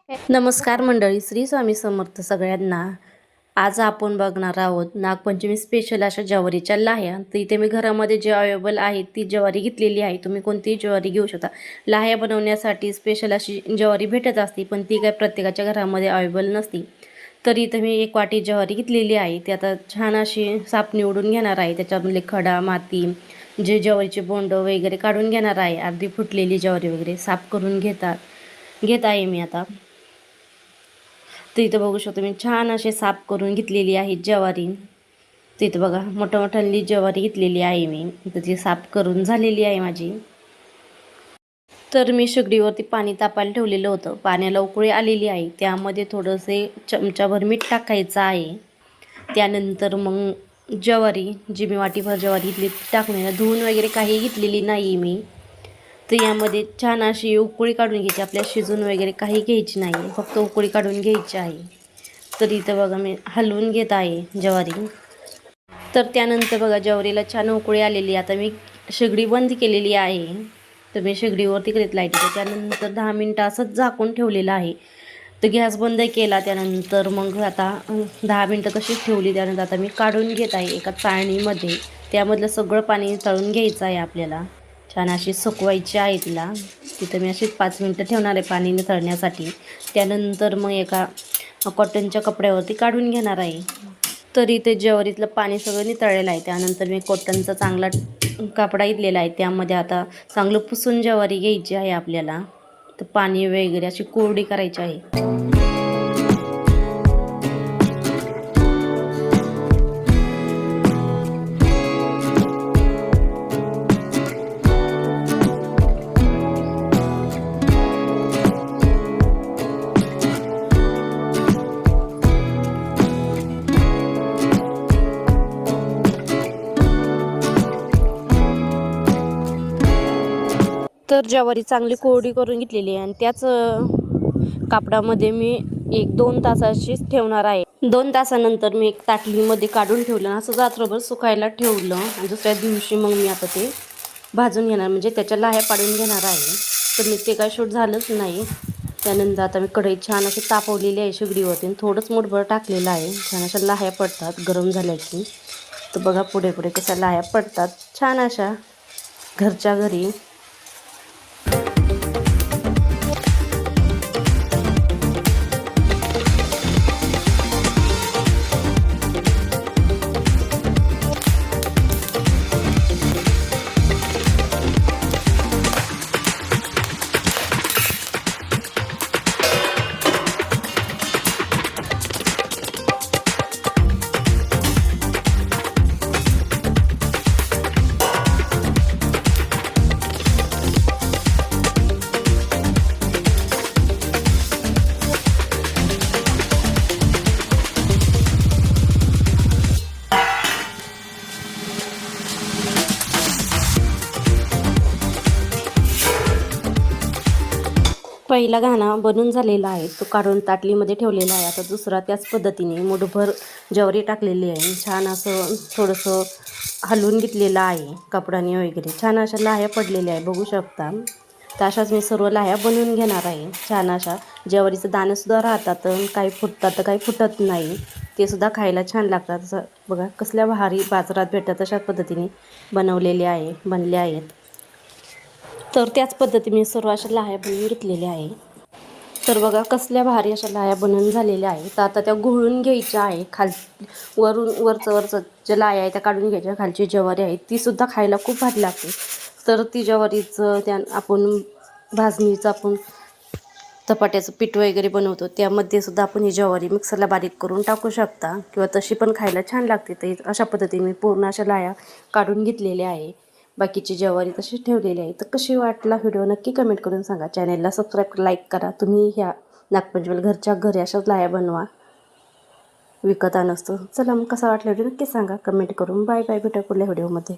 नमस्कार मंडळी, श्री स्वामी समर्थ सगळ्यांना. आज आपण बघणार आहोत नागपंचमी स्पेशल अशा ज्वारीच्या लाह्या. तर इथे मी घरामध्ये जे अवेलेबल आहे ती ज्वारी घेतलेली आहे. तुम्ही कोणतीही ज्वारी घेऊ शकता. लाह्या बनवण्यासाठी स्पेशल अशी ज्वारी भेटत असते, पण ती काय प्रत्येकाच्या घरामध्ये अवेलेबल नसते. तर इथे मी 1 वाटी ज्वारी घेतलेली आहे. ती आता छान अशी साफ निवडून घेणार आहे. त्याच्यामधले खडा, माती, जे ज्वारीचे बोंड वगैरे काढून घेणार आहे. अर्धी फुटलेली ज्वारी वगैरे साफ करून घेत आहे मी आता. तर इथं बघू शकतो मी छान असे साफ करून घेतलेली आहे ज्वारी. तर इथं बघा मोठमोठाली ज्वारी घेतलेली आहे मी. इथं ती साफ करून झालेली आहे माझी. तर मी शेगडीवरती पाणी तापायला ठेवलेलं होतं. पाण्याला उकळी आलेली आहे. त्यामध्ये थोडंसे चमचाभर मीठ टाकायचं आहे. त्यानंतर मग ज्वारी, जी मी वाटीभर ज्वारी घेतली टाकून धुवून वगैरे काही घेतलेली नाही मी. तर यामध्ये छान अशी उकळी काढून घ्यायची. आपल्याला शिजून वगैरे काही घ्यायची नाही, फक्त उकळी काढून घ्यायची आहे. तर इथं बघा मी हलवून घेत आहे ज्वारी. तर त्यानंतर बघा ज्वारीला छान उकळी आलेली. आता मी शेगडी बंद केलेली आहे. तर मी शेगडीवरती करीत लाईट त्यानंतर 10 मिनटं असंच झाकून ठेवलेलं आहे. तर गॅस बंद केला. त्यानंतर मग आता 10 मिनटं तशीच ठेवली. त्यानंतर आता मी काढून घेत आहे एका चाळणीमध्ये. त्यामधलं सगळं पाणी तळून घ्यायचं आहे आपल्याला. छान अशी सुकवायची आहे तिला. तिथं मी अशीच 5 मिनटं ठेवणार आहे पाणी निथळण्यासाठी. त्यानंतर मग एका कॉटनच्या कपड्यावरती काढून घेणार आहे. तर इथे ज्वारीतलं पाणी सगळं निथळलेलं आहे. त्यानंतर मी कॉटनचा चांगला कापडा घेतलेला आहे. त्यामध्ये आता चांगलं पुसून ज्वारी घ्यायची आहे आपल्याला. तर पाणी वगैरे अशी कोरडी करायची आहे. तर ज्वारी चांगली कोरडी करून घेतलेली आहे आणि त्याच कापडामध्ये मी 1-2 तासाचीच ठेवणार आहे. 2 तासानंतर मी एक ताटलीमध्ये काढून ठेवलं. असं रात्रभर सुकायला ठेवलं आणि दुसऱ्या दिवशी मग मी आता ते भाजून घेणार, म्हणजे त्याच्या लाह्या पाडून घेणार आहे. तर मी ते काय शूट झालंच नाही. त्यानंतर आता मी कढई छान अशी तापवलेली आहे शेगडीवरती. थोडंच मुठभर टाकलेलं आहे. छान अशा लाह्या पडतात गरम झाल्याची. तर बघा पुढे पुढे कशा लाह्या पडतात छान अशा घरच्या घरी. पहिला घाणा बनून झालेला आहे, तो काढून ताटलीमध्ये ठेवलेला आहे. आता दुसरा त्याच पद्धतीने मुठभर ज्वारी टाकलेली आहे. छान असं थोडंसं हलवून घेतलेलं आहे कपड्याने वगैरे. छान अशा लाह्या पडलेल्या आहे बघू शकता. तर अशाच मी सर्व लाह्या बनवून घेणार आहे. छान अशा ज्वारीचे दाणेसुद्धा राहतात, काही फुटतात तर काही फुटत नाही. ते सुद्धा खायला छान लागतात. असं बघा कसल्या भारी बाजारात भेटतात तशा पद्धतीने बनले आहेत. तर त्याच पद्धतीने मी सर्व अशा लाह्या बनवून घेतलेल्या आहे. तर बघा कसल्या भारी अशा लाह्या बनवून झालेल्या आहे. तर आता त्या घोळून घ्यायच्या आहे. वरचं ज्या लाह्या आहे त्या काढून घ्यायच्या. खालची ज्वारी आहे तीसुद्धा खायला खूप भारी लागते. तर ती ज्वारीचं आपण भाजणीचं आपण धपाट्याचं पीठ वगैरे बनवतो, त्यामध्ये सुद्धा आपण ही ज्वारी मिक्सरला बारीक करून टाकू शकता किंवा तशी पण खायला छान लागते. तर अशा पद्धतीने मी पूर्ण अशा लाह्या काढून घेतलेल्या आहे. बाकीची ज्वारी तशीच ठेवलेली आहे. तर कशी वाटला व्हिडिओ नक्की कमेंट करून सांगा. चॅनलला सबस्क्राईब लाईक करा. तुम्ही ह्या नागपंचमीला घरच्या घरी अशाच लाह्या बनवा, विकत आणतो. चला मग कसा वाटला व्हिडिओ नक्की सांगा कमेंट करून. बाय बाय, भेटूया पुढल्या व्हिडिओमध्ये.